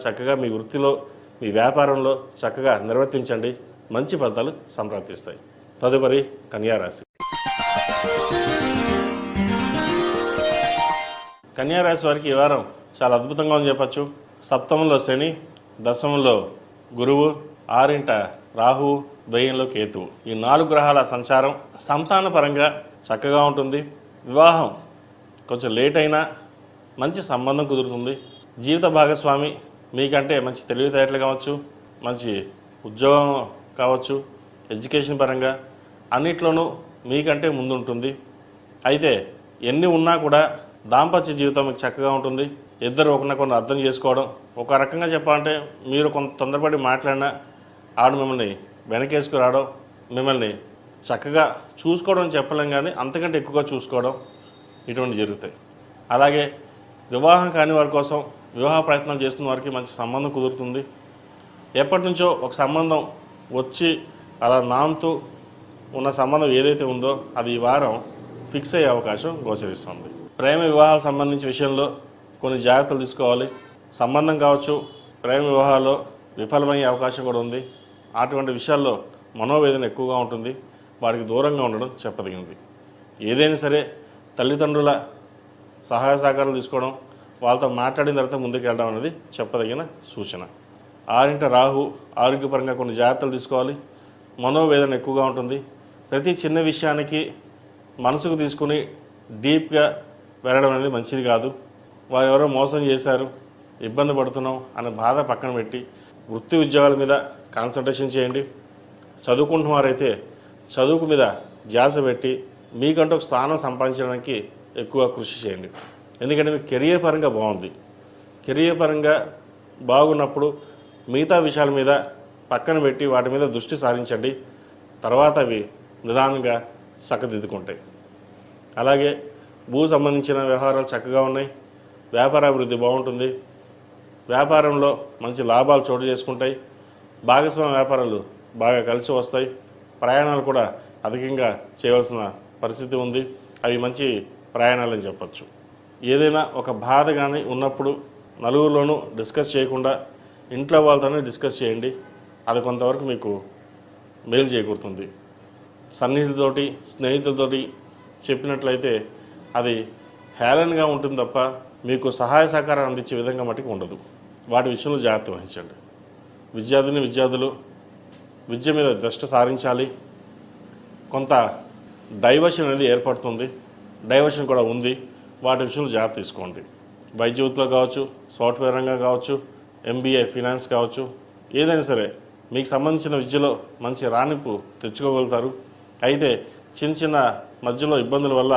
చక్కగా మీ వృత్తిలో మీ వ్యాపారంలో చక్కగా నిర్వర్తించండి. మంచి ఫలితాలు సంప్రాప్తిస్తాయి. తదుపరి కన్యా రాశి. కన్యా రాశి వారికి ఈ వారం చాలా అద్భుతంగా అని చెప్పచ్చు. సప్తమంలో శని, దశమంలో గురువు, ఆరింట రాహువు, వ్యయంలో కేతువు. ఈ 4 గ్రహాల సంచారం సంతాన పరంగా చక్కగా ఉంటుంది. వివాహం కొంచెం లేట్ అయినా మంచి సంబంధం కుదురుతుంది. జీవిత భాగస్వామి మీకంటే మంచి తెలివితేటలు కావచ్చు, మంచి ఉద్యోగం కావచ్చు, ఎడ్యుకేషన్ పరంగా అన్నిట్లోనూ మీకంటే ముందుంటుంది. అయితే ఎన్ని ఉన్నా కూడా దాంపత్య జీవితం మీకు చక్కగా ఉంటుంది. ఇద్దరు ఒకరినొకరు అర్థం చేసుకోవడం. ఒక రకంగా చెప్పాలంటే మీరు కొంత తొందరపడి మాట్లాడినా ఆవిడ మిమ్మల్ని వెనకేసుకురావడం, మిమ్మల్ని చక్కగా చూసుకోవడం చెప్పలేం, కానీ అంతకంటే ఎక్కువగా చూసుకోవడం ఇటువంటి జరుగుతాయి. అలాగే వివాహం కాని వారి కోసం వివాహ ప్రయత్నాలు చేస్తున్న వారికి మంచి సంబంధం కుదురుతుంది. ఎప్పటి నుంచో ఒక సంబంధం వచ్చి అలా నాంతూ ఉన్న సంబంధం ఏదైతే ఉందో అది ఈ వారం ఫిక్స్ అయ్యే అవకాశం గోచరిస్తుంది. ప్రేమ వివాహాలకు సంబంధించిన విషయంలో కొన్ని జాగ్రత్తలు తీసుకోవాలి. సంబంధం కావచ్చు, ప్రేమ వివాహాల్లో విఫలమయ్యే అవకాశం కూడా ఉంది. అటువంటి విషయాల్లో మనోవేదన ఎక్కువగా ఉంటుంది. వారికి దూరంగా ఉండడం చెప్పదగినది. ఏదైనా సరే తల్లిదండ్రుల సహాయ సహకారాలు తీసుకోవడం, వాళ్ళతో మాట్లాడిన తర్వాత ముందుకు వెళ్ళడం అనేది చెప్పదగిన సూచన. ఆరింట రాహు, ఆరోగ్యపరంగా కొన్ని జాగ్రత్తలు తీసుకోవాలి. మనోవేదన ఎక్కువగా ఉంటుంది. ప్రతి చిన్న విషయానికి మనసుకు తీసుకుని డీప్గా వెళ్ళడం అనేది మంచిది కాదు. వారు ఎవరో మోసం చేశారు, ఇబ్బంది పడుతున్నాం అనే బాధ పక్కన పెట్టి వృత్తి ఉద్యోగాల మీద కాన్సన్ట్రేషన్ చేయండి. చదువుకుంటున్న వారైతే చదువుకు మీద ధ్యాస పెట్టి మీకంటూ ఒక స్థానం సంపాదించడానికి ఎక్కువ కృషి చేయండి. ఎందుకంటే మీకు కెరియర్ పరంగా బాగుంది. కెరియర్ పరంగా బాగున్నప్పుడు మిగతా విషయాల మీద పక్కన పెట్టి వాటి మీద దృష్టి సారించండి. తర్వాత అవి నిదానంగా చక్కదిద్దుకుంటాయి. అలాగే భూ సంబంధించిన వ్యవహారాలు చక్కగా ఉన్నాయి. వ్యాపారాభివృద్ధి బాగుంటుంది. వ్యాపారంలో మంచి లాభాలు చోటు చేసుకుంటాయి. భాగస్వామ్య వ్యాపారాలు బాగా కలిసి వస్తాయి. ప్రయాణాలు కూడా అధికంగా చేయవలసిన పరిస్థితి ఉంది. అవి మంచి ప్రయాణాలని చెప్పచ్చు. ఏదైనా ఒక బాధ కానీ ఉన్నప్పుడు నలుగురిలోనూ డిస్కస్ చేయకుండా ఇంట్లో వాళ్ళతోనే డిస్కస్ చేయండి. అది కొంతవరకు మీకు మేలు చేకూరుతుంది. సన్నిహితులతోటి, స్నేహితులతోటి చెప్పినట్లయితే అది హేళనగా ఉంటుంది తప్ప మీకు సహాయ సహకారం అందించే విధంగా మటుకు ఉండదు. వాటి విషయంలో జాగ్రత్త వహించండి. విద్యార్థులు విద్య మీద దృష్టి సారించాలి. కొంత డైవర్షన్ అనేది ఏర్పడుతుంది. డైవర్షన్ కూడా ఉంది. వాటి విషయంలో జాగ్రత్త తీసుకోండి. వైద్య వృత్తిలో కావచ్చు, సాఫ్ట్వేర్ రంగం కావచ్చు, MBA ఫినాన్స్ కావచ్చు, ఏదైనా సరే మీకు సంబంధించిన విద్యలో మంచి రాణింపు తెచ్చుకోగలుగుతారు. అయితే చిన్న మధ్యలో ఇబ్బందుల వల్ల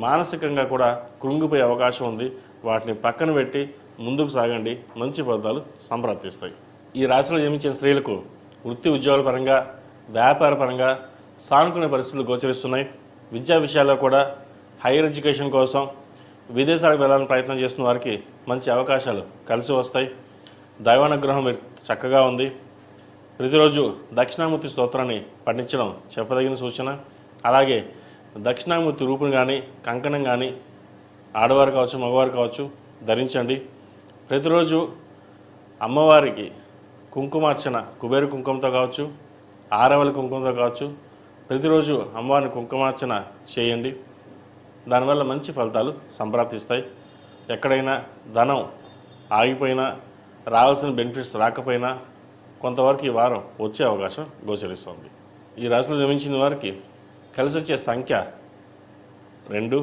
మానసికంగా కూడా కృంగిపోయే అవకాశం ఉంది. వాటిని పక్కన పెట్టి ముందుకు సాగండి. మంచి ఫలితాలు సంప్రాప్తిస్తాయి. ఈ రాశిలో జన్మించిన స్త్రీలకు వృత్తి ఉద్యోగాల పరంగా, వ్యాపార పరంగా సానుకూల పరిస్థితులు గోచరిస్తున్నాయి. విద్యా విషయాల్లో కూడా హైయర్ ఎడ్యుకేషన్ కోసం విదేశాలకు వెళ్ళాలని ప్రయత్నం చేస్తున్న వారికి మంచి అవకాశాలు కలిసి వస్తాయి. దైవానుగ్రహం చక్కగా ఉంది. ప్రతిరోజు దక్షిణామూర్తి స్తోత్రాన్ని పఠించడం చెప్పదగిన సూచన. అలాగే దక్షిణామూర్తి రూపుని కానీ, కంకణం కానీ ఆడవారు కావచ్చు, మగవారు కావచ్చు ధరించండి. ప్రతిరోజు అమ్మవారికి కుంకుమార్చన కుబేరు కుంకుమతో కావచ్చు, ఆరవలి కుంకుమతో కావచ్చు ప్రతిరోజు అమ్మవారిని కుంకుమార్చన చేయండి. దానివల్ల మంచి ఫలితాలు సంప్రాప్తిస్తాయి. ఎక్కడైనా ధనం ఆగిపోయినా, రావాల్సిన బెనిఫిట్స్ రాకపోయినా కొంతవరకు ఈ వారం వచ్చే అవకాశం గోచరిస్తుంది. ఈ రాశిలో జన్మించిన వారికి కలిసి వచ్చే సంఖ్య 2,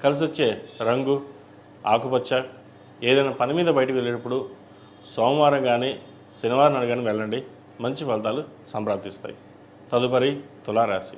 కలిసి వచ్చే రంగు ఆకుపచ్చ. ఏదైనా పని మీద బయటకు వెళ్ళేటప్పుడు సోమవారం కానీ, శనివారం నాడు కానీ వెళ్ళండి. మంచి ఫలితాలు సంప్రాప్తిస్తాయి. తదుపరి తులారాశి.